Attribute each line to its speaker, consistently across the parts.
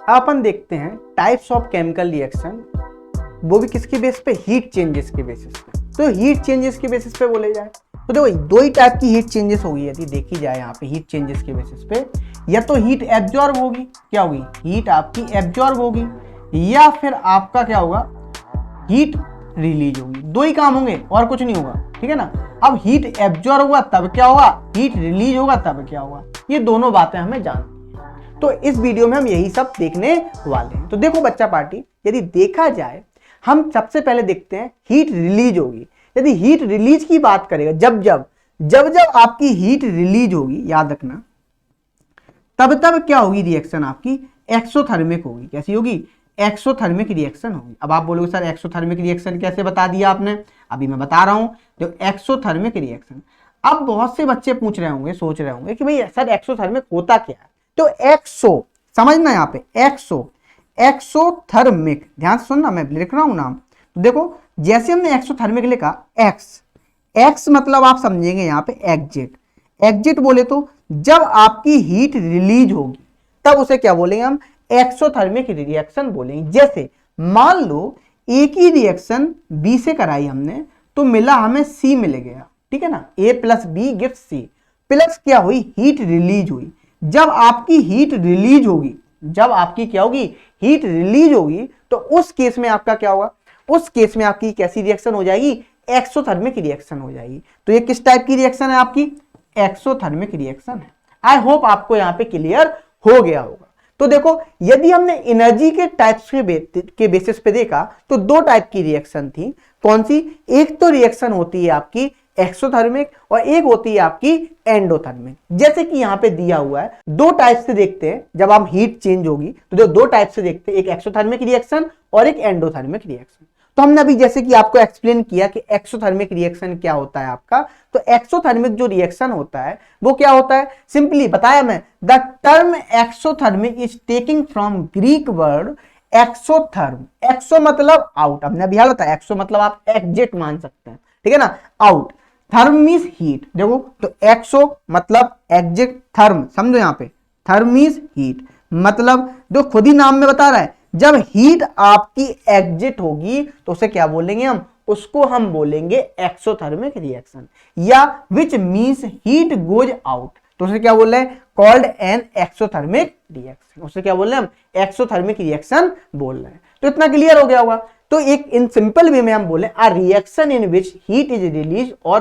Speaker 1: अपन देखते हैं types of chemical reaction, वो भी किसके बेस पे, हीट चेंजेस के बेसिस पे। तो हीट चेंजेस के बेसिस पे बोले जाए तो देखो दो ही टाइप की हीट चेंजेस होगी यदि देखी जाए यहाँ पे हीट चेंजेस के बेसिस पे। या तो हीट एब्जॉर्ब होगी, क्या होगी, हीट आपकी एब्जॉर्ब होगी, या फिर आपका क्या होगा, हीट रिलीज होगी। दो ही काम होंगे और कुछ नहीं होगा, ठीक है ना। अब हीट एब्जॉर्ब हुआ तब क्या होगा, हीट रिलीज होगा तब क्या होगा, ये दोनों बातें हमें जाननी है। तो इस वीडियो में हम यही सब देखने वाले हैं। तो देखो बच्चा पार्टी, यदि देखा जाए हम सबसे पहले देखते हैं हीट रिलीज होगी। यदि हीट रिलीज की बात करेगा, जब जब आपकी हीट रिलीज होगी, याद रखना, तब क्या होगी रिएक्शन आपकी, एक्सोथर्मिक होगी। कैसी होगी, एक्सोथर्मिक रिएक्शन होगी। अब आप बोलोगे सर एक्सोथर्मिक रिएक्शन कैसे बता दिया आपने, अभी मैं बता रहा हूं। जो एक्सोथर्मिक रिएक्शन, अब बहुत से बच्चे पूछ रहे होंगे, सोच रहे होंगे कि भाई सर एक्सोथर्मिक होता क्या है। तो एक्सो समझना, यहाँ पे एक्सोथर्मिक, ध्यान से सुनना, मैं लिख रहा हूं नाम। तो देखो जैसे हमने एक्सोथर्मिक लिखा, एक्स मतलब आप समझेंगे यहाँ पे एग्जिट बोले तो जब आपकी हीट रिलीज होगी तब उसे क्या बोलेंगे हम, एक्सोथर्मिक रिएक्शन बोलेंगे। जैसे मान लो एक ही रिएक्शन बी से कराई हमने तो मिला हमें सी मिल गया, ठीक है ना, A plus B gives C, plus क्या हुई, हीट रिलीज हुई। जब आपकी हीट रिलीज होगी, जब आपकी क्या होगी, हीट रिलीज होगी, तो उस केस में आपका क्या होगा, उस केस में आपकी कैसी रिएक्शन हो जाएगी, एक्सोथर्मिक रिएक्शन हो जाएगी। तो ये किस टाइप की रिएक्शन है आपकी, एक्सोथर्मिक रिएक्शन है। आई होप आपको यहां पे क्लियर हो गया होगा। तो देखो यदि हमने एनर्जी के टाइप्स के बेसिस पे देखा तो दो टाइप की रिएक्शन थी। कौन सी, एक तो रिएक्शन होती है आपकी एक्सोथर्मिक और एक होती है आपकी एंडोथर्मिक। जैसे कि यहां पे दिया हुआ है, दो टाइप से देखते हैं जब आप हीट चेंज होगी तो जो दो टाइप से देखते हैं, एक एक्सोथर्मिक रिएक्शन और एक एंडोथर्मिक रिएक्शन। तो हमने अभी जैसे कि आपको एक्सप्लेन किया कि एक्सोथर्मिक रिएक्शन क्या होता है आपका। तो एक्सोथर्मिक जो रिएक्शन होता है वो क्या होता है, सिंपली बताया मैं, the term exothermic is taking from Greek word exotherm. Exo मतलब आउट, हमने अभी बताया एक्सो मतलब आप एग्जिट मान सकते हैं, ठीक है ना, आउट, थर्म मीन्स हीट। देखो तो एक्सो मतलब एग्जिट, थर्म समझो यहाँ पे, थर्म मीन्स हीट, मतलब जो खुद ही नाम में बता रहा है, जब हीट आपकी एग्जिट होगी तो उसे क्या बोलेंगे हम, उसको हम बोलेंगे एक्सोथर्मिक रिएक्शन, या which means heat goes out, तो उसे क्या बोल रहे हैं, कॉल्ड एन एक्सोथर्मिक रिएक्शन। उसे क्या बोल रहे हैं हम, एक्सोथर्मिक रिएक्शन बोल रहे हैं। तो इतना क्लियर हो गया होगा। तो एक इन सिंपल वे में हम बोले a reaction in which heat is release और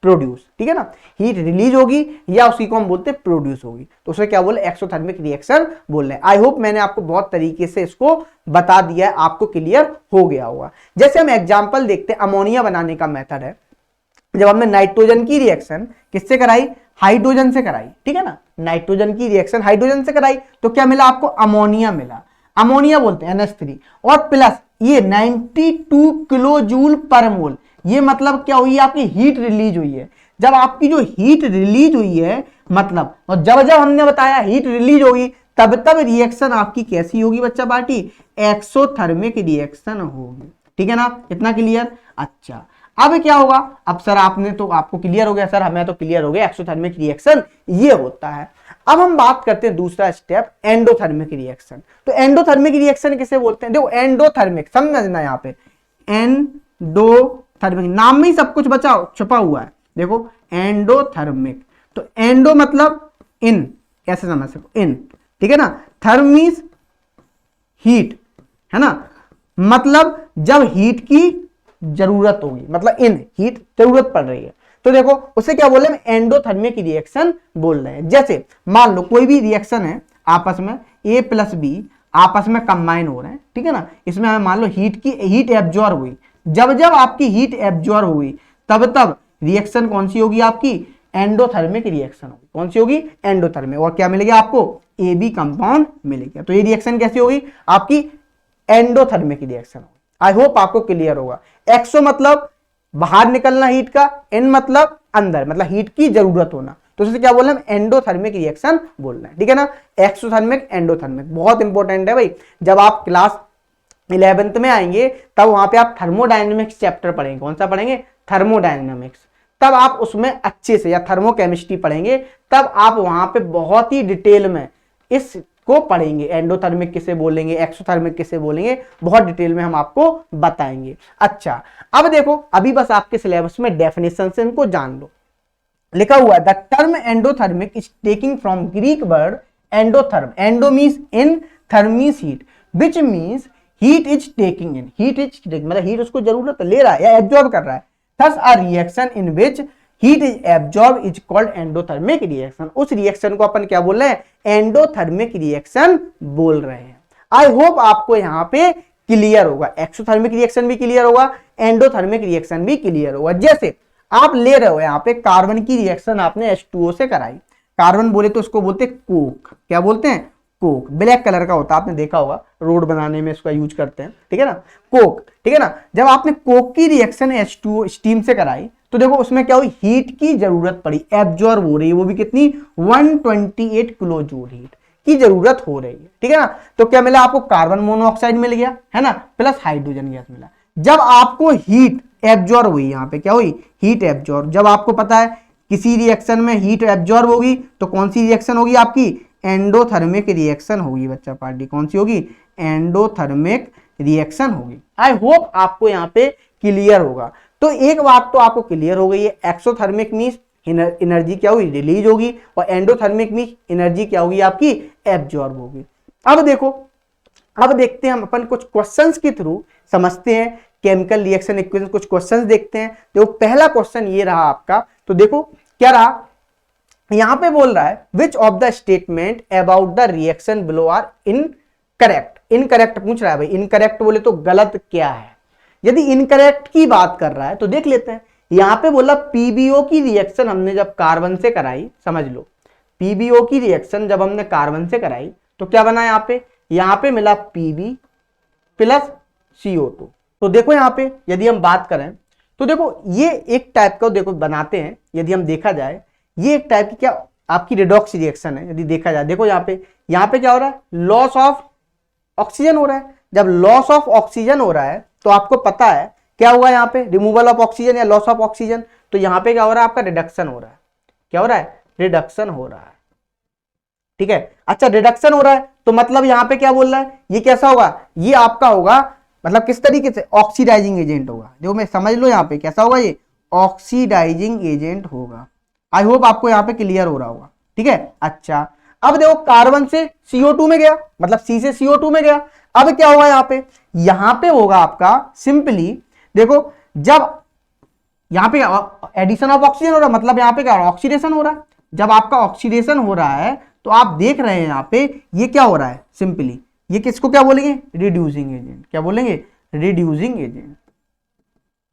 Speaker 1: प्रोड्यूस, ठीक है ना, हीट रिलीज होगी या उसी को हम बोलते हैं प्रोड्यूस होगी, तो उसे क्या बोले, एक्सोथर्मिक रिएक्शन बोल रहे हैं। आई होप मैंने आपको बहुत तरीके से इसको बता दिया है, आपको क्लियर हो गया होगा। जैसे हम एग्जांपल देखते हैं, अमोनिया बनाने का मेथड है। जब हमने नाइट्रोजन की रिएक्शन किससे कराई, हाइड्रोजन से कराई, ठीक है ना, नाइट्रोजन की रिएक्शन हाइड्रोजन से कराई तो क्या मिला आपको, अमोनिया मिला। अमोनिया बोलते हैं NH3 और प्लस ये 92 किलो जूल पर मोल, ये मतलब क्या हुई, आपकी हीट रिलीज हुई है। जब आपकी जो हीट रिलीज हुई है मतलब, और जब हमने बताया हीट रिलीज होगी तब रिएक्शन आपकी कैसी होगी बच्चा पार्टी, एक्सोथर्मिक रिएक्शन होगी, ठीक है ना, इतना क्लियर। अच्छा अब क्या होगा, अब सर आपने तो, आपको क्लियर हो गया, सर हमें तो क्लियर हो गया एक्सोथर्मिक रिएक्शन ये होता है। अब हम बात करते हैं दूसरा स्टेप, एंडोथर्मिक रिएक्शन। तो एंडोथर्मिक रिएक्शन किसे बोलते हैं, देखो एंडोथर्मिक समझना, यहाँ पे एंडोथर्मिक नाम में ही सब कुछ बचा छुपा हुआ है। देखो एंडोथर्मिक, तो एंडो मतलब इन, ऐसे समझ सको इन, ठीक है ना, थर्म मींस हीट, है ना, मतलब जब हीट की जरूरत होगी, मतलब इन हीट जरूरत पड़ रही है, तो देखो उसे क्या बोल रहे हैं, एंडोथर्मिक रिएक्शन बोल रहे हैं। जैसे मान लो कोई भी रिएक्शन है आपस में, ए प्लस बी आपस में कंबाइन हो रहे हैं, ठीक है ना, इसमें हमें मान लो हीट एब्जॉर्ब हुई, जब आपकी हीट एब्जॉर्ब हुई तब रिएक्शन कौन सी होगी आपकी, एंडोथर्मिक रिएक्शन होगी। कौन सी होगी, एंडोथर्मिक, और क्या मिलेगा आपको, ए बी कंपाउंड मिलेगा। तो ये रिएक्शन कैसी होगी आपकी, एंडोथर्मिक रिएक्शन होगी। आई होप आपको क्लियर होगा। एक्सो मतलब बाहर निकलना हीट का, एन मतलब अंदर, मतलब हीट की जरूरत होना, तो उसे क्या बोल रहे हैं, एंडोथर्मिक रिएक्शन बोल रहे हैं, ठीक है ना, एक्सोथर्मिक एंडोथर्मिक बहुत इंपॉर्टेंट है भाई। जब आप क्लास 11th में आएंगे तब वहां पे आप थर्मोडायनेमिक्स चैप्टर पढ़ेंगे। कौन सा पढ़ेंगे, थर्मोडायनेमिक्स, तब आप उसमें अच्छे से, या थर्मोकेमिस्ट्री पढ़ेंगे तब आप वहां पे बहुत ही डिटेल में इस को पढ़ेंगे, एंडोथर्मिक किसे बोलेंगे, एक्सोथर्मिक किसे बोलेंगे, बहुत डिटेल में हम आपको बताएंगे। अच्छा, अब देखो अभी बस आपके सिलेबस में डेफिनेशन से इनको जान लो। लिखा हुआ है the term endothermic is taking from Greek word endotherm, endo means in, therm means heat, which means heat is taking in, heat is मतलब हीट उसको जरूरत ले रहा है या एब्जॉर्ब कर रहा है। Thus a reaction in which heat is absorb is called endothermic reaction. उस रिएक्शन को अपन क्या बोल रहे हैं, एंडोथर्मिक रिएक्शन बोल रहे हैं। आई होप आपको यहाँ पे क्लियर होगा, एक्सोथर्मिक रिएक्शन भी क्लियर होगा, एंडोथर्मिक रिएक्शन भी क्लियर होगा। जैसे आप ले रहे हो यहाँ पे कार्बन की रिएक्शन आपने H2O से कराई, कार्बन बोले तो उसको बोलते हैं कोक, क्या बोलते हैं, कोक, ब्लैक कलर का होता है, आपने देखा होगा रोड बनाने में इसका यूज करते हैं, ठीक है ना, कोक, ठीक है ना। जब आपने कोक की रिएक्शन H2O स्टीम से कराई तो देखो उसमें क्या हुई, हीट की जरूरत पड़ी, एब्जॉर्ब हो रही है, वो भी कितनी, 128 किलो जूल हीट की जरूरत हो रही है, ठीक है ना। तो क्या मिला आपको, कार्बन मोनोऑक्साइड मिल गया है ना, प्लस हाइड्रोजन गैस मिला। जब आपको हीट एब्जॉर्ब हुई, यहाँ पे क्या हुई, हीट एब्जॉर्ब, जब आपको पता है किसी रिएक्शन में हीट एब्जॉर्ब होगी तो कौन सी रिएक्शन होगी आपकी, एंडोथर्मिक रिएक्शन होगी बच्चा पार्टी, कौन सी होगी, एंडोथर्मिक रिएक्शन होगी। आई होप आपको यहाँ पे क्लियर होगा। तो एक बात तो आपको क्लियर हो गई है, एक्सोथर्मिक मीन्स एनर्जी क्या हुई, रिलीज होगी, और एंडोथर्मिक मीन्स एनर्जी क्या होगी आपकी, एब्जॉर्ब होगी। अब देखो, अब देखते हैं हम अपन कुछ क्वेश्चंस के थ्रू समझते हैं केमिकल रिएक्शन इक्वेशन, कुछ क्वेश्चंस देखते हैं। देखो पहला क्वेश्चन ये रहा आपका, तो देखो क्या रहा, यहां पे बोल रहा है which of the statement about the reaction below are incorrect, incorrect पूछ रहा है भाई, इनकरेक्ट बोले तो गलत क्या है। यदि इनकरेक्ट की बात कर रहा है तो देख लेते हैं, यहां पे बोला पीबीओ की रिएक्शन हमने जब कार्बन से कराई, समझ लो पीबीओ की रिएक्शन जब हमने कार्बन से कराई तो क्या बना, यहां पे मिला पीबी प्लस CO2। तो देखो यहां पे यदि हम बात करें तो देखो ये एक टाइप का देखो बनाते हैं, यदि हम देखा जाए ये एक टाइप की क्या आपकी रिडॉक्स रिएक्शन है। यदि देखा जाए देखो यहाँ पे क्या हो रहा है, लॉस ऑफ ऑक्सीजन हो रहा है। जब लॉस ऑफ ऑक्सीजन हो रहा है तो आपको पता है क्या हुआ, यहाँ पे रिमूवल ऑफ ऑक्सीजन या लॉस ऑफ ऑक्सीजन, तो यहाँ पे क्या हो रहा है आपका, रिडक्शन हो रहा है। क्या हो रहा है, रिडक्शन हो रहा है, ठीक है। अच्छा रिडक्शन हो रहा है तो मतलब यहाँ पे क्या बोल रहा है, ये कैसा होगा, ये आपका होगा मतलब किस तरीके से, ऑक्सीडाइजिंग एजेंट होगा। जो मैं समझ लो यहाँ पे कैसा होगा, ये ऑक्सीडाइजिंग एजेंट होगा। आई होप आपको यहाँ पे क्लियर हो रहा होगा, ठीक है। अच्छा अब देखो कार्बन से CO2 में गया, मतलब C से CO2 में गया, अब क्या होगा यहाँ पे होगा आपका सिंपली, देखो जब यहाँ पे एडिशन ऑफ ऑक्सीजन हो रहा है, मतलब यहाँ पे क्या ऑक्सीडेशन हो रहा है। जब आपका ऑक्सीडेशन हो रहा है तो आप देख रहे हैं यहाँ पे ये क्या हो रहा है, सिंपली ये किसको क्या बोलेंगे, रिड्यूसिंग एजेंट, क्या बोलेंगे, रिड्यूसिंग एजेंट,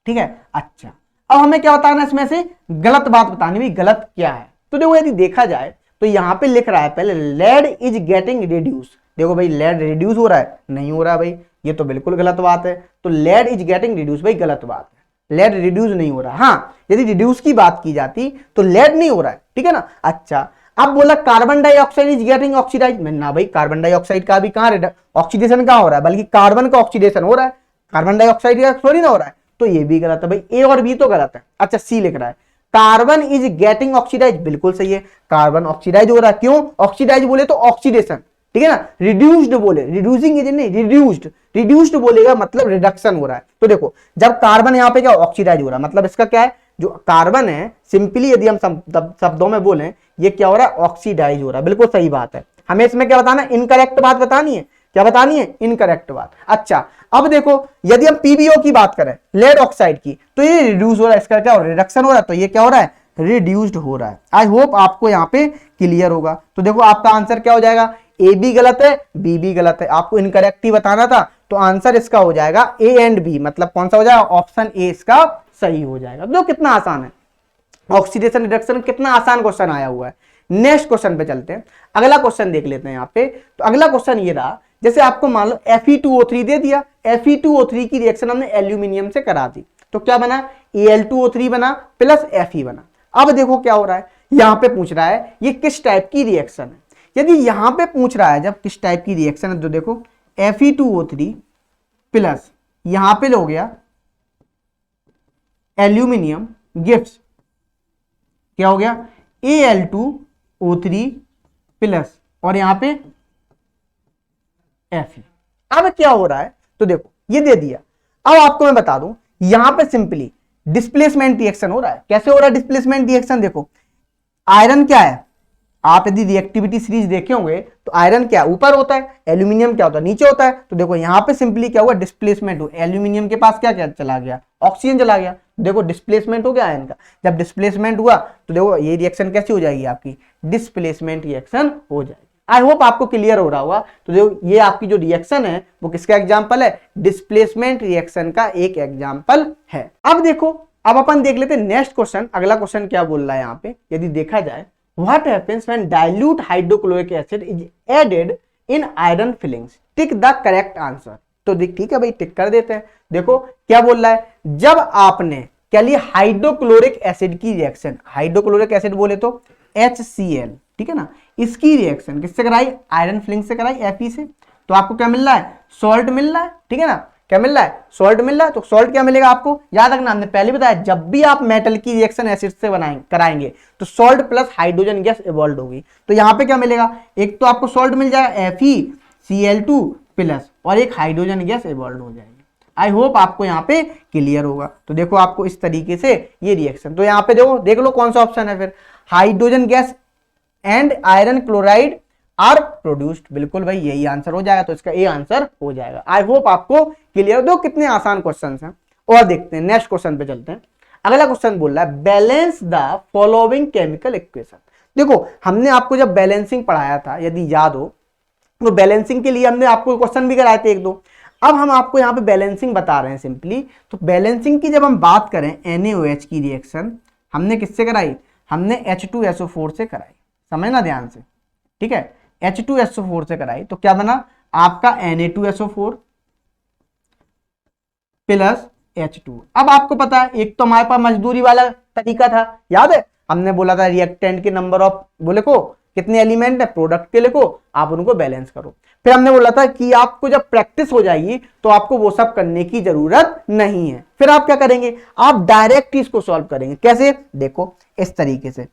Speaker 1: ठीक है। अच्छा अब हमें क्या बताना, इसमें से गलत बात बतानी, भी गलत क्या है। तो देखो यदि देखा जाए तो यहाँ पे लिख रहा है पहले लेड इज गेटिंग रिड्यूस, देखो भाई लेड रिड्यूस हो रहा है, नहीं हो रहा भाई, ये तो बिल्कुल गलत बात है। तो लेड इज गेटिंग रिड्यूस भाई गलत बात है, लेड रिड्यूस नहीं हो रहा। हाँ यदि रिड्यूस की बात की जाती तो लेड नहीं हो रहा है, ठीक है ना। अच्छा अब बोला carbon dioxide is getting oxidise, ना भाई कार्बन डाइऑक्साइड का भी कहां ऑक्सीडेशन कहां हो रहा है, बल्कि कार्बन का ऑक्सीडेशन हो रहा है, कार्बन डाइऑक्साइड का थोड़ी ना हो रहा है। तो ये भी गलत है भाई, ए और बी तो गलत है। अच्छा सी लिख रहा है कार्बन इज गेटिंग ऑक्सीडाइज, बिल्कुल सही है, कार्बन ऑक्सीडाइज हो रहा है। क्यों ऑक्सीडाइज बोले तो ऑक्सीडेशन, ठीक है ना। रिड्यूस्ड बोले, रिड्यूसिंग एजेंट नहीं, रिड्यूस्ड, रिड्यूस्ड बोलेगा मतलब रिडक्शन हो रहा है। तो देखो जब कार्बन यहाँ पे क्या ऑक्सीडाइज हो रहा है, मतलब इसका क्या है, जो कार्बन है सिंपली यदि हम शब्दों में बोलें ये क्या हो रहा है, ऑक्सीडाइज हो रहा है, बिल्कुल सही बात है। हमें इसमें क्या बताना है, इनकरेक्ट बात बतानी है, क्या बतानी है, इनकरेक्ट बात। अच्छा अब देखो यदि हम पीबीओ की बात करें लेड ऑक्साइड की, तो ये रिड्यूस हो रहा है, इसका क्या हो रहा है, रिडक्शन हो रहा है, तो ये क्या हो रहा है, रिड्यूस्ड हो रहा है। आई होप आपको यहाँ पे क्लियर होगा। तो देखो आपका आंसर क्या हो जाएगा, ए भी गलत है बी भी गलत है, आपको इनकरेक्ट ही बताना था, तो आंसर इसका हो जाएगा ए एंड बी, मतलब कौन सा हो जाएगा, ऑप्शन ए इसका सही हो जाएगा। तो कितना आसान है, ऑक्सीडेशन रिडक्शन कितना आसान क्वेश्चन आया हुआ है। नेक्स्ट क्वेश्चन पे चलते हैं, अगला क्वेश्चन देख लेते हैं यहाँ पे। तो अगला क्वेश्चन ये रहा, जैसे आपको मान लो Fe2O3 दे दिया, Fe2O3 की रिएक्शन हमने एल्यूमिनियम से करा दी, तो क्या बना, Al2O3 बना प्लस Fe बना। अब देखो क्या हो रहा है, यहां पे पूछ रहा है ये किस टाइप की रिएक्शन है। यदि यहां पे पूछ रहा है जब किस टाइप की रिएक्शन है, तो देखो Fe2O3 प्लस यहां पे हो गया एल्यूमिनियम गिफ्ट्स, क्या हो गया Al2O3 प्लस, और यहां पे Fe। अब क्या हो रहा है, तो देखो ये दे दिया। अब आपको मैं बता दूं, यहां पे सिंपली डिस्प्लेसमेंट रिएक्शन हो रहा है। कैसे हो रहा है डिस्प्लेसमेंट रिएक्शन, देखो आयरन क्या है, आप यदि रिएक्टिविटी सीरीज देखे होंगे तो आयरन क्या ऊपर होता है, एल्यूमिनियम क्या होता है नीचे होता है। तो देखो यहां पे सिंपली क्या हुआ, डिस्प्लेसमेंट हो, एल्यूमिनियम के पास क्या क्या चला गया, ऑक्सीजन चला गया। देखो डिस्प्लेसमेंट हो गया आयरन का। जब डिस्प्लेसमेंट हुआ तो देखो ये रिएक्शन कैसी हो जाएगी आपकी, डिस्प्लेसमेंट रिएक्शन हो जाएगी। आई होप आपको क्लियर हो रहा होगा। तो देखो ये आपकी जो रिएक्शन है वो किसका एग्जांपल है, डिस्प्लेसमेंट रिएक्शन का एक एग्जांपल है। अब देखो, अब अपन देख लेते हैं नेक्स्ट क्वेश्चन। अगला क्वेश्चन क्या बोल रहा है यहाँ पे, यदि देखा जाए, what happens when dilute hydrochloric acid is added in iron filings, tick the correct answer. तो ठीक है भाई, टिक कर देते हैं। देखो क्या बोल रहा है, जब आपने क्या लिया, हाइड्रोक्लोरिक एसिड की रिएक्शन, हाइड्रोक्लोरिक एसिड बोले तो HCl, ठीक है ना, इसकी रिएक्शन किससे कराई, आयरन फिलिंग से कराई, Fe से। तो आपको क्या मिल रहा है, सॉल्ट मिल रहा है, ठीक है ना, क्या मिल रहा है, सॉल्ट मिल रहा है। तो सॉल्ट क्या मिलेगा आपको, याद रखना हमने पहले बताया, जब भी आप मेटल की रिएक्शन एसिड से कराएंगे तो salt plus hydrogen gas evolve होगी। तो यहां पे क्या मिलेगा, एक तो आपको सॉल्ट मिल जाएगा FeCl2 प्लस, और एक हाइड्रोजन गैस इवॉल्व हो जाएगी। आई होप आपको यहाँ पे क्लियर होगा। तो देखो आपको इस तरीके से ये रिएक्शन, तो यहाँ पे देखो देख लो कौन सा ऑप्शन है फिर, hydrogen gas and iron chloride are produced, बिल्कुल भाई यही आंसर हो जाएगा। तो इसका ए आंसर हो जाएगा। आई होप आपको क्लियर, दो कितने आसान क्वेश्चन हैं। और देखते हैं नेक्स्ट क्वेश्चन पे चलते हैं। अगला क्वेश्चन बोल रहा है balance the following chemical equation. देखो हमने आपको जब बैलेंसिंग पढ़ाया था, यदि याद हो, तो बैलेंसिंग के लिए हमने आपको क्वेश्चन भी कराए थे एक दो। अब हम आपको यहाँ पे बैलेंसिंग बता रहे हैं सिंपली। तो बैलेंसिंग की जब हम बात करें, NaOH की रिएक्शन हमने किससे कराई, हमने H2SO4 से कराई, समझना ध्यान से, ठीक है, H2SO4 से कराई। तो क्या बना आपका Na2SO4 प्लस H2। अब आपको पता है एक तो हमारे पास मजदूरी वाला तरीका था, याद है, हमने बोला था रिएक्टेंट के नंबर ऑफ बोले को कितने एलिमेंट है, प्रोडक्ट के लिखो, आप उनको बैलेंस करो। फिर हमने बोला था कि आपको जब प्रैक्टिस हो जाएगी तो आपको वो सब करने की जरूरत नहीं है। फिर आप क्या करेंगे, आप डायरेक्ट इसको सॉल्व करेंगे। कैसे, देखो इस तरीके से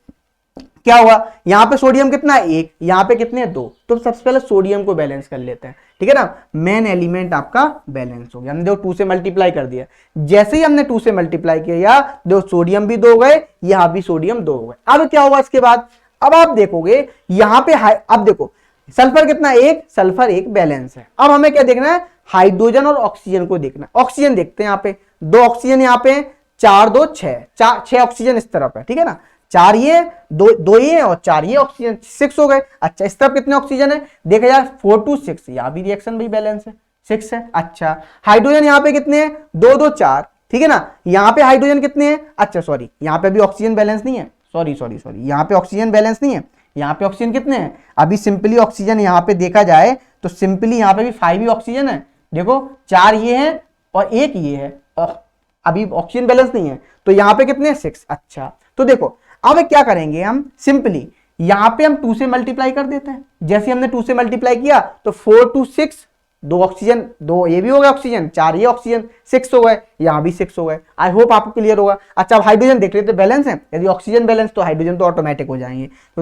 Speaker 1: क्या हुआ, यहां पे सोडियम कितना है, एक, यहां पे कितने हैं, दो। तो सबसे पहले सोडियम को बैलेंस कर लेते हैं, ठीक है ना, मेन एलिमेंट आपका बैलेंस हो गया। हमने देखो 2 से मल्टीप्लाई कर दिया। जैसे ही हमने 2 से मल्टीप्लाई किया, देखो सोडियम भी 2 हो गए, यहां भी सोडियम 2 हो गए। अब क्या हुआ इसके बाद, अब आप देखोगे यहां पे अब देखो सल्फर कितना, एक, सल्फर एक बैलेंस है। अब हमें क्या देखना है, हाइड्रोजन और ऑक्सीजन को देखना है। ऑक्सीजन देखते हैं, यहाँ पे 2 ऑक्सीजन, यहाँ पे 4 2 6, 6 ऑक्सीजन इस तरफ है, ठीक है ना, 4 ये, 2 ये और 4 ये ऑक्सीजन, 6 हो गए। अच्छा इस तरफ कितने ऑक्सीजन है, देखा जाए 4 2 6, यहाँ भी रिएक्शन भी बैलेंस है, 6 है। अच्छा हाइड्रोजन यहाँ पे कितने हैं, 2 2 4, ठीक है ना, यहाँ पे हाइड्रोजन कितने हैं, अच्छा सॉरी यहाँ पे भी ऑक्सीजन बैलेंस नहीं है, सॉरी यहाँ पे ऑक्सीजन बैलेंस नहीं है। यहाँ पे ऑक्सीजन कितने हैं, अभी सिंपली ऑक्सीजन यहाँ पे देखा जाए तो सिंपली यहाँ पे भी 5 ही ऑक्सीजन है। देखो 4 ये है और 1 ये है, और अभी ऑक्सीजन बैलेंस नहीं है। तो यहाँ पे कितने, 6। अच्छा तो देखो अब क्या करेंगे हम, सिंपली यहाँ पे हम 2 से मल्टीप्लाई कर देते हैं। जैसे हमने 2 से मल्टीप्लाई किया तो 4 2 6, 2 ऑक्सीजन, 2 ये भी हो गया ऑक्सीजन, 4 ये ऑक्सीजन, 6 हो गए, यहाँ भी 6 हो गए। आई होप आपको क्लियर होगा। अच्छा अब हाइड्रोजन देख लेते, बैलेंस है, यदि ऑक्सीजन बैलेंस तो हाइड्रोजन तो ऑटोमेटिक हो जाएंगे। तो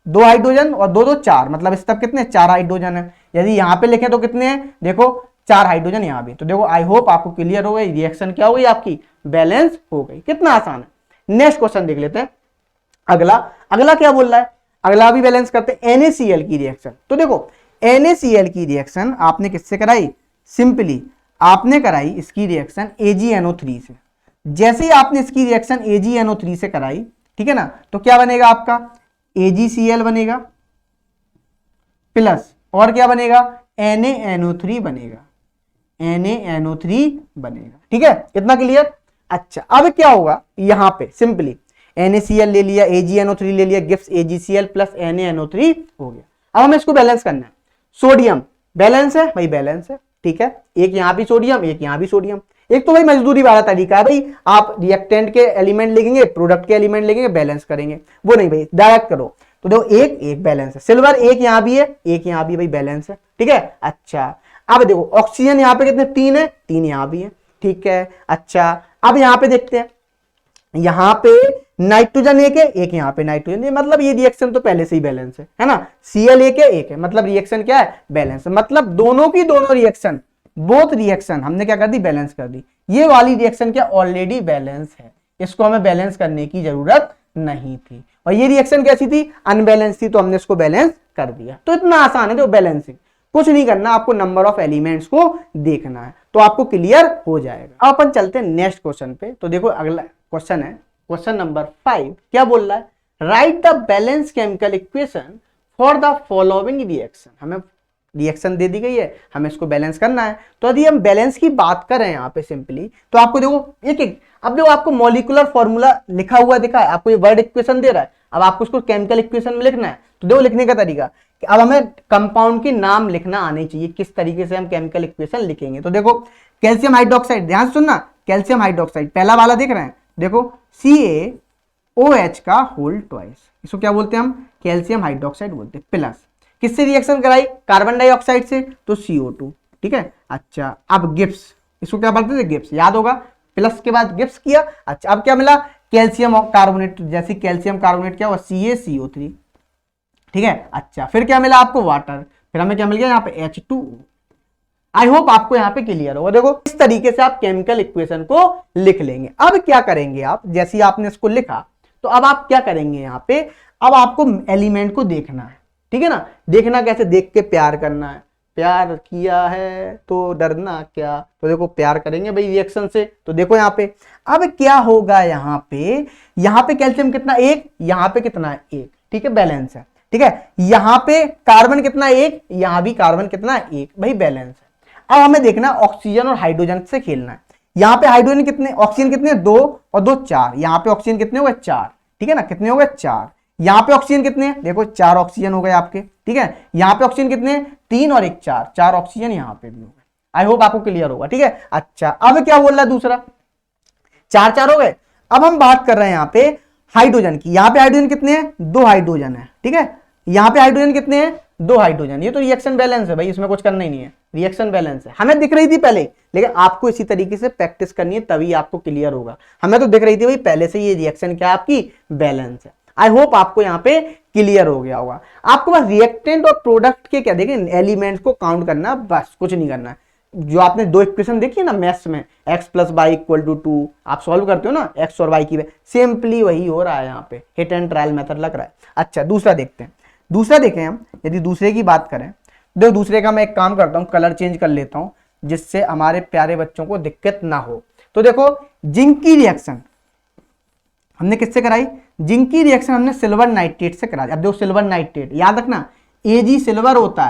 Speaker 1: 2 हाइड्रोजन और 2 2 4, मतलब इस तब कितने, 4 हाइड्रोजन है। यदि यहाँ पे लिखे तो कितने हैं, देखो 4 हाइड्रोजन यहाँ भी। तो देखो आई होप आपको क्लियर हो गई, रिएक्शन क्या हो गई आपकी, बैलेंस हो गई। कितना आसान है। नेक्स्ट क्वेश्चन देख लेते हैं। अगला क्या बोल रहा है, अगला भी बैलेंस करते हैं, NaCl की रिएक्शन। तो देखो NaCl की रिएक्शन आपने किससे कराई, सिंपली आपने कराई इसकी रिएक्शन AgNO3 से। जैसे ही आपने इसकी रिएक्शन AgNO3 से कराई, ठीक है ना, तो क्या बनेगा आपका, AgCl बनेगा प्लस, और क्या बनेगा, NaNO3 बनेगा, NaNO3 बनेगा, ठीक है, इतना क्लियर। अच्छा अब क्या होगा, यहां पे सिंपली NaCl ले लिया, AgNO3 ले लिया, गिव्स AgCl प्लस NaNO3 हो गया। अब हमें इसको बैलेंस करना है। सोडियम बैलेंस है भाई, बैलेंस है, ठीक है, एक यहां भी सोडियम, एक यहां भी सोडियम। एक तो भाई मजदूरी वाला तरीका है भाई, आप रिएक्टेंट के एलिमेंट लिखेंगे, प्रोडक्ट के एलिमेंट लिखेंगे, बैलेंस करेंगे, वो नहीं भाई, डायरेक्ट करो। तो देखो एक बैलेंस है, सिल्वर एक यहां भी है, एक यहां भी भाई बैलेंस है, ठीक है। अच्छा अब देखो ऑक्सीजन यहाँ पे कितने, 3 है, 3 यहां भी है, ठीक है। अच्छा अब यहां पे देखते हैं, यहाँ पे नाइट्रोजन एक है, एक यहाँ पे नाइट्रोजन है, मतलब ये रिएक्शन तो पहले से ही बैलेंस है ना। Cl एक है, मतलब रिएक्शन क्या है, बैलेंस है, मतलब दोनों की दोनों रिएक्शन, बोथ रिएक्शन हमने क्या कर दी, बैलेंस कर दी। ये वाली रिएक्शन क्या ऑलरेडी बैलेंस है, इसको हमें बैलेंस करने की जरूरत नहीं थी। और ये रिएक्शन कैसी थी, अनबैलेंस थी, तो हमने इसको बैलेंस कर दिया। तो इतना आसान है जो बैलेंसिंग, कुछ नहीं करना, आपको नंबर ऑफ एलिमेंट्स को देखना है तो आपको क्लियर हो जाएगा। अब अपन चलते हैं नेक्स्ट क्वेश्चन पे। तो देखो अगला क्वेश्चन है क्वेश्चन नंबर 5, क्या बोल रहा है, right the balance chemical equation for the following reaction. हमें रिएक्शन दे दी गई है, हमें इसको बैलेंस करना है। तो यदि हम बैलेंस की बात करें यहाँ पे सिंपली, तो आपको देखो एक एक, अब देखो आपको मॉलिक्यूलर फॉर्मूला लिखा हुआ दिखा है, आपको ये वर्ड इक्वेशन दे रहा है, अब आपको इसको केमिकल इक्वेशन में लिखना है। तो देखो लिखने का तरीका कि अब हमें कंपाउंड के नाम लिखना आने चाहिए, किस तरीके से हम केमिकल इक्वेशन लिखेंगे। तो देखो कैल्शियम हाइड्रोक्साइड, ध्यान से सुनना, कैल्शियम हाइड्रोक्साइड पहला वाला देख रहे हैं, देखो CaOH का होल ट्वाइस, इसको क्या बोलते हैं हम, कैल्शियम हाइड्रोक्साइड बोलते हैं। प्लस किससे रिएक्शन कराई, कार्बन डाइऑक्साइड से, तो CO2, ठीक है। अच्छा अब गिब्स, इसको क्या बोलते थे, गिब्स, याद होगा, प्लस के बाद गिब्स किया। अच्छा अब क्या मिला, कैल्शियम कार्बोनेट, जैसे कैल्शियम कार्बोनेट क्या हुआ, CaCO3, ठीक है। अच्छा फिर क्या मिला आपको, वाटर, फिर हमें क्या मिल गया यहाँ पे H2O। आई होप आपको यहाँ पे क्लियर होगा। देखो इस तरीके से आप केमिकल इक्वेशन को लिख लेंगे। अब क्या करेंगे आप, जैसे ही आपने इसको लिखा तो अब आप क्या करेंगे यहाँ पे, अब आपको एलिमेंट को देखना है, ठीक है ना। देखना कैसे, देख के प्यार करना है, प्यार किया है तो डरना क्या, तो देखो प्यार करेंगे भाई रिएक्शन से। तो देखो यहाँ पे अब क्या होगा, यहाँ पे कैल्शियम कितना, एक, यहाँ पे कितना है, एक, ठीक है, बैलेंस है, ठीक है। यहाँ पे कार्बन कितना, एक, यहाँ भी कार्बन कितना, एक, भाई बैलेंस है। अब हमें देखना ऑक्सीजन और हाइड्रोजन से खेलना है। यहाँ पे हाइड्रोजन कितने, ऑक्सीजन कितने, 2 और 2 4, यहाँ पे ऑक्सीजन कितने हो गए, 4, ठीक है ना, कितने हो गए, 4। यहाँ पे ऑक्सीजन कितने, देखो 4 ऑक्सीजन हो गए आपके, ठीक है। यहाँ पे ऑक्सीजन कितने, 3 और 1 4, 4 ऑक्सीजन यहाँ पे भी हो गए। आई होप आपको क्लियर होगा, ठीक है। अच्छा अब क्या बोल रहा है दूसरा, 4 4 हो गए। अब हम बात कर रहे हैं यहाँ पे हाइड्रोजन की, यहाँ पे हाइड्रोजन कितने हैं, 2 हाइड्रोजन है, ठीक है। यहाँ पे हाइड्रोजन कितने हैं, 2 हाइड्रोजन, ये तो रिएक्शन बैलेंस है भाई, इसमें कुछ करना ही नहीं है, रिएक्शन बैलेंस है। हमें दिख रही थी पहले, लेकिन आपको इसी तरीके से प्रैक्टिस करनी है तभी आपको क्लियर होगा। हमें तो दिख रही थी भाई पहले से ये रिएक्शन क्या आपकी बैलेंस है। आई होप आपको यहाँ पे क्लियर हो गया होगा। आपको बस रिएक्टेंट और प्रोडक्ट के क्या देखें एलिमेंट्स को काउंट करना, बस कुछ नहीं करना। जो आपने 2 इक्वेशन देखी है ना मैथ्स में, x + y = 2, आप सॉल्व करते हो ना x और y की, सिंपली वही हो रहा है यहाँ पे, हिट एंड ट्रायल मेथड लग रहा है। अच्छा दूसरा देखते हैं, दूसरा देखें हम, यदि दूसरे की बात करें, देखो दूसरे का मैं एक काम करता हूँ, कलर चेंज कर लेता हूँ जिससे हमारे प्यारे बच्चों को दिक्कत ना हो। तो देखो जिंक की रिएक्शन हमने किससे कराई, जिंक की रिएक्शन हमने सिल्वर नाइट्रेट से कराई। अब देखो सिल्वर नाइट्रेट याद रखना, Ag सिल्वर होता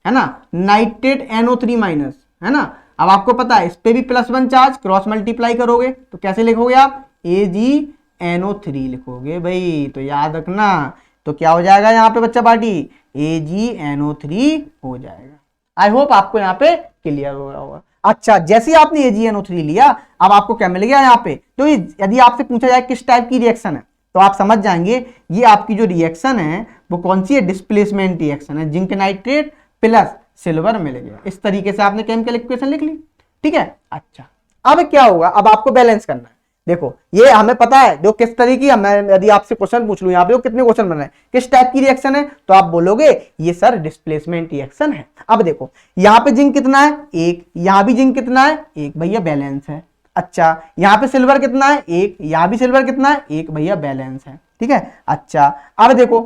Speaker 1: है ना, नाइट्रेट NO3- है ना। अब आपको पता है इस पे भी +1 चार्ज, क्रॉस मल्टीप्लाई करोगे तो कैसे लिखोगे आप, AgNO3 लिखोगे भाई, तो याद रखना। तो क्या हो जाएगा यहाँ पे बच्चा पार्टी, AgNO3 हो जाएगा। आई होप आपको यहाँ पे क्लियर हो रहा होगा। अच्छा जैसे आपने AgNO3 लिया, अब आपको क्या मिल गया यहाँ पे, तो यदि आपसे पूछा जाए किस टाइप की रिएक्शन है तो आप समझ जाएंगे ये आपकी जो रिएक्शन है वो कौन सी है, डिस्प्लेसमेंट रिएक्शन है, जिंक नाइट्रेट प्लस सिल्वर मिल गया। इस तरीके से आपने केमिकल इक्वेशन लिख ली, ठीक है। अच्छा अब क्या होगा, अब आपको बैलेंस करना है। देखो ये हमें पता है जो किस तरीके, मैं यदि आपसे क्वेश्चन पूछ लूं यहाँ पे कितने क्वेश्चन बन रहे हैं, किस टाइप की रिएक्शन है, तो आप बोलोगे ये सर डिस्प्लेसमेंट रिएक्शन है। अब देखो यहाँ पे जिंक कितना है, 1, यहाँ भी जिंक कितना है, 1, भैया बैलेंस है। अच्छा यहाँ पे सिल्वर कितना है, 1, यहाँ भी सिल्वर कितना है, 1, भैया बैलेंस है, ठीक है। अच्छा अब देखो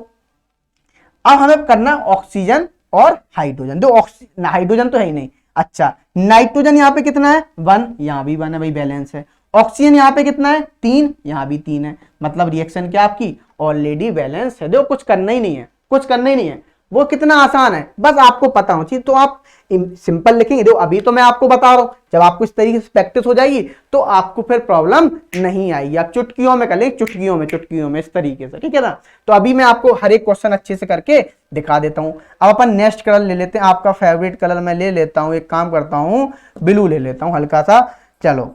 Speaker 1: अब हमें करना ऑक्सीजन और हाइड्रोजन, दो हाइड्रोजन तो है ही नहीं। अच्छा नाइट्रोजन यहाँ पे कितना है, 1, यहाँ भी 1 है भाई, बैलेंस है। ऑक्सीजन यहाँ पे कितना है, 3, यहाँ भी 3 है, मतलब रिएक्शन क्या आपकी ऑलरेडी बैलेंस है। देखो कुछ करना ही नहीं है, कुछ करना ही नहीं है, वो कितना आसान है, बस आपको पता हो चाहिए तो आप सिंपल लिखेंगे। देखो अभी तो मैं आपको बता रहा हूं, जब आपको इस तरीके से प्रैक्टिस हो जाएगी तो आपको फिर प्रॉब्लम नहीं आएगी, आप चुटकियों में कर लेंगे, चुटकियों में इस तरीके से, ठीक है ना। तो अभी मैं आपको हर एक क्वेश्चन अच्छे से करके दिखा देता हूं। अब अपन नेक्स्ट कलर ले लेते हैं, आपका फेवरेट कलर मैं ले लेता हूं, एक काम करता हूं ब्लू ले लेता हूं हल्का सा। चलो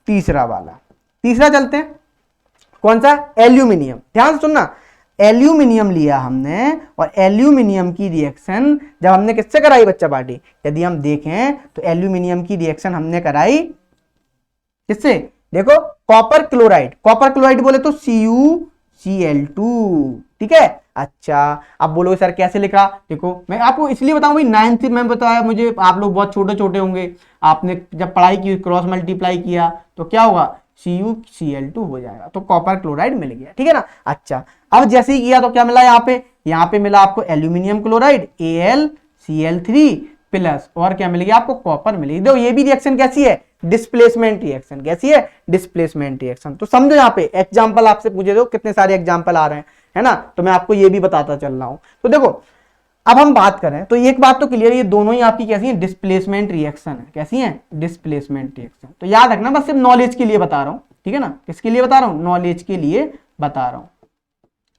Speaker 1: तीसरा वाला, तीसरा चलते हैं, कौन सा, एल्यूमिनियम। ध्यान से सुनना, एल्यूमिनियम लिया हमने और एल्यूमिनियम की रिएक्शन जब हमने किससे कराई बच्चा पार्टी, यदि हम देखें तो एल्यूमिनियम की रिएक्शन हमने कराई किससे, देखो कॉपर क्लोराइड बोले तो CuCl2, ठीक है। अच्छा, अब बोलो सर कैसे लिखा, देखो मैं आपको इसलिए बताऊं भाई, 9th में बताया मुझे, आप लोग बहुत छोटे छोटे होंगे, आपने जब पढ़ाई की क्रॉस मल्टीप्लाई किया तो क्या होगा, CuCl2 हो जाएगा, तो कॉपर क्लोराइड मिल गया, ठीक है ना। अच्छा, अब जैसे ही किया तो क्या मिला, यहाँ पे मिला आपको एल्यूमिनियम क्लोराइड AlCl3 प्लस, और क्या मिलेगी आपको, कॉपर मिलेगी। देखो ये भी रिएक्शन कैसी है, डिस्प्लेसमेंट रिएक्शन, कैसी है, डिस्प्लेसमेंट रिएक्शन। तो समझो यहाँ पे एग्जांपल आपसे पूछे, दो कितने सारे एग्जांपल आ रहे हैं, है ना, तो मैं आपको ये भी बताता चल रहा हूं। तो देखो अब हम बात करें तो एक बात तो क्लियर, ये दोनों ही आपकी कैसी है, डिस्प्लेसमेंट रिएक्शन है, कैसी है, डिस्प्लेसमेंट रिएक्शन। तो याद रखना, बस सिर्फ नॉलेज के लिए बता रहा हूं, ठीक है ना, किसके लिए बता रहा हूं, नॉलेज के लिए बता रहा हूं,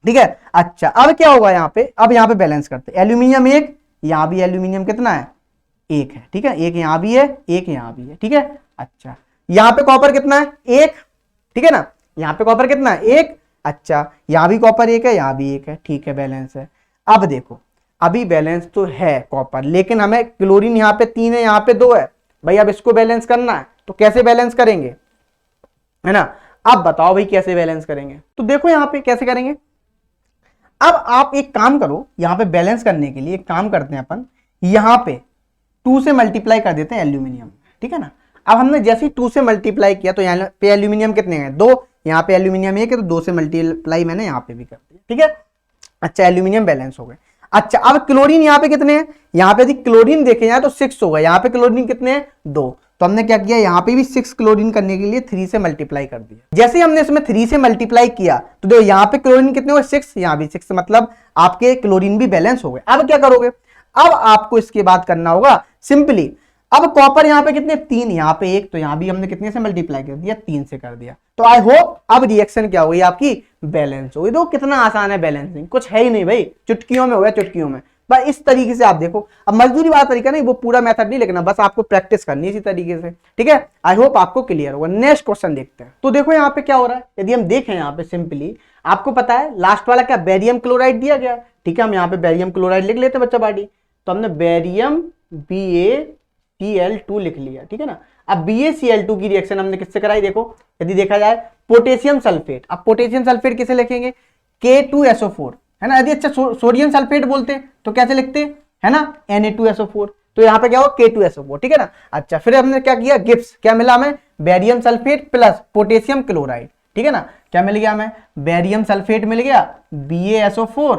Speaker 1: ठीक है। अच्छा, अब क्या होगा यहाँ पे, अब यहाँ पे बैलेंस करते, एल्यूमिनियम एक, यहां भी एल्यूमिनियम कितना है, एक है, ठीक है, एक यहां भी है, एक यहां भी है, ठीक है। अच्छा, यहां पे कॉपर कितना है, एक, ठीक है ना, यहां पे कॉपर कितना है, एक। अच्छा, यहां भी कॉपर एक है, यहां भी एक है, ठीक है, बैलेंस है। अब देखो, अभी बैलेंस तो है कॉपर, लेकिन हमें क्लोरीन यहाँ पे 3 है, यहाँ पे 2 है भाई, अब इसको बैलेंस करना है, तो कैसे बैलेंस करेंगे, है ना। अब बताओ भाई कैसे बैलेंस करेंगे, तो देखो यहाँ पे कैसे करेंगे। अब आप एक काम करो, यहाँ पे बैलेंस करने के लिए एक काम करते हैं अपन, यहाँ पे 2 से मल्टीप्लाई कर देते हैं एल्यूमिनियम, ठीक है ना। अब हमने जैसे ही 2 से मल्टीप्लाई किया तो यहाँ पे एल्यूमिनियम कितने हैं, 2, यहाँ पे एल्यूमिनियम 1 है, तो 2 से मल्टीप्लाई मैंने यहाँ पे भी कर दिया, ठीक है। अच्छा, एल्यूमिनियम बैलेंस हो गए। अच्छा, अब क्लोरीन यहाँ पे कितने हैं, यहाँ पे यदि क्लोरीन देखे जाए तो 6 होगा, यहाँ पे क्लोरीन कितने हैं, 2, तो हमने क्या किया, यहाँ पे भी 6 क्लोरीन करने के लिए 3 से मल्टीप्लाई कर दिया। जैसे हमने इसमें 3 से मल्टीप्लाई किया तो देखो यहाँ पे क्लोरीन कितने हुए, 6, यहाँ भी 6, मतलब आपके क्लोरीन भी बैलेंस हो गए। अब क्या करोगे, अब आपको इसके बाद करना होगा सिंपली, अब कॉपर यहाँ पे कितने, 3, यहाँ पे 1, तो यहाँ भी हमने कितने से मल्टीप्लाई कर दिया, 3 से कर दिया। तो आई होप अब रिएक्शन क्या होगी आपकी, बैलेंस होगी। तो कितना आसान है बैलेंसिंग, कुछ है ही नहीं भाई, चुटकियों में हो गया, चुटकियों में। बस इस तरीके से आप देखो, अब मजदूरी वाला तरीका नहीं, वो पूरा मेथड नहीं लिखना, बस आपको प्रैक्टिस करनी है इसी तरीके से, ठीक है। आई होप आपको क्लियर होगा। नेक्स्ट क्वेश्चन देखते हैं। तो देखो यहाँ पे क्या हो रहा है, यदि हम देखें यहाँ पे सिंपली, आपको पता है लास्ट वाला क्या, बेरियम क्लोराइड दिया गया, ठीक है, हम यहाँ पे बेरियम क्लोराइड लिख लेते हैं बच्चा पार्टी, तो हमने बेरियम BaCl2 लिख लिया, ठीक है ना। अब BaCl2 की रिएक्शन हमने किससे कराई, देखो यदि देखा जाए पोटेशियम सल्फेट, अब पोटेशियम सल्फेट किसे लिखेंगे, K2SO4, है ना। यदि अच्छा सोडियम सल्फेट बोलते तो कैसे लिखते, है ना, Na2SO4, तो यहाँ पे क्या हो, K2SO4, ठीक है ना। अच्छा, फिर हमने क्या किया, गिब्स, क्या मिला हमें, barium sulphate plus potassium chloride, ठीक है ना, क्या मिल गया हमें, बेरियम सल्फेट मिल गया, BaSO4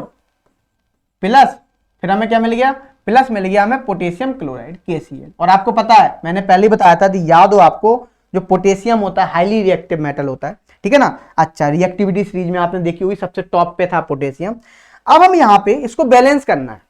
Speaker 1: प्लस, फिर हमें क्या मिल गया, प्लस मिल गया हमें पोटेशियम क्लोराइड KCl। और आपको पता है मैंने पहले बताया था, याद हो आपको, जो पोटेशियम होता है हाईली रिएक्टिव मेटल होता है, ठीक है ना। अच्छा, रिएक्टिविटी सीरीज में आपने देखी हुई, सबसे टॉप पे था पोटेशियम। अब हम यहाँ पे इसको बैलेंस करना है,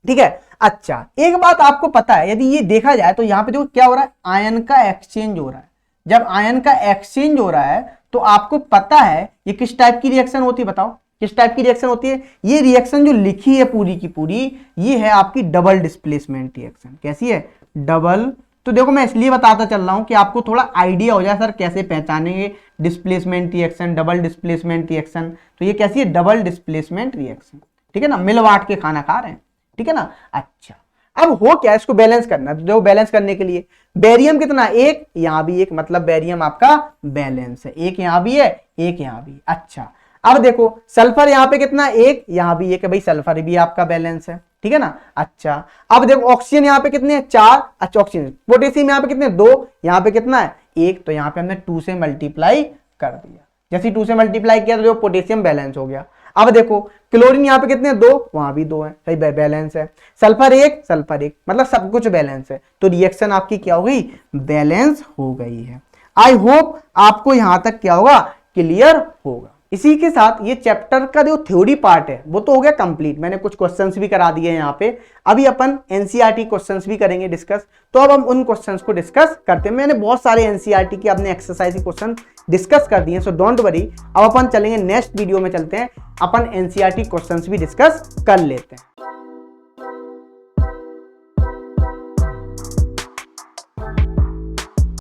Speaker 1: ठीक है। अच्छा, एक बात आपको पता है, यदि ये देखा जाए तो यहाँ पे देखो क्या हो रहा है, आयन का एक्सचेंज हो रहा है। जब आयन का एक्सचेंज हो रहा है तो आपको पता है ये किस टाइप की रिएक्शन होती है, बताओ किस टाइप की रिएक्शन होती है। ये रिएक्शन जो लिखी है पूरी की पूरी, ये है आपकी डबल डिस्प्लेसमेंट रिएक्शन। कैसी है, डबल। तो देखो मैं इसलिए बताता चल रहा हूं कि आपको थोड़ा आइडिया हो जाए सर कैसे पहचानेंगे displacement reaction, double displacement reaction. तो ये कैसी है, डबल डिस्प्लेसमेंट रिएक्शन, ठीक है ना, मिल बांट के खाना खा रहे हैं, ठीक है ना। अच्छा, अब हो क्या, इसको बैलेंस करना है। तो देखो बैलेंस करने के लिए बेरियम कितना, 1, यहां भी 1, मतलब बेरियम आपका बैलेंस है, 1 यहां भी है, 1 यहां भी। अच्छा, अब देखो सल्फर यहाँ पे कितना, 1, यहां भी 1 है भाई, सल्फर भी आपका बैलेंस है, ठीक है ना। अच्छा, अब देखो ऑक्सीजन यहाँ पे कितने हैं, 4, अच्छा ऑक्सीजन, पोटेशियम यहाँ पे कितने, 2, यहाँ पे कितना है, 1, तो यहाँ पे हमने 2 से मल्टीप्लाई कर दिया। जैसे 2 से मल्टीप्लाई किया तो जो पोटेशियम बैलेंस हो गया। अब देखो क्लोरीन यहाँ पे कितने, 2, वहां भी 2 है, सही बैलेंस है। सल्फर 1, सल्फर 1, मतलब सब कुछ बैलेंस है। तो रिएक्शन आपकी क्या हो गई, बैलेंस हो गई है। आई होप आपको यहां तक क्या होगा, क्लियर होगा। इसी के साथ ये चैप्टर का जो थ्योरी पार्ट है वो तो हो गया कंप्लीट। मैंने कुछ क्वेश्चंस भी करा दिए हैं यहाँ पे। अभी अपन एनसीईआरटी क्वेश्चंस भी करेंगे डिस्कस, तो अब हम उन क्वेश्चंस को डिस्कस करते हैं। मैंने बहुत सारे एनसीईआरटी के अपने एक्सरसाइज क्वेश्चन डिस्कस कर दिए, सो डोंट वरी। अब अपन चलेंगे नेक्स्ट वीडियो में, चलते हैं अपन एनसीईआरटी क्वेश्चंस भी डिस्कस कर लेते हैं।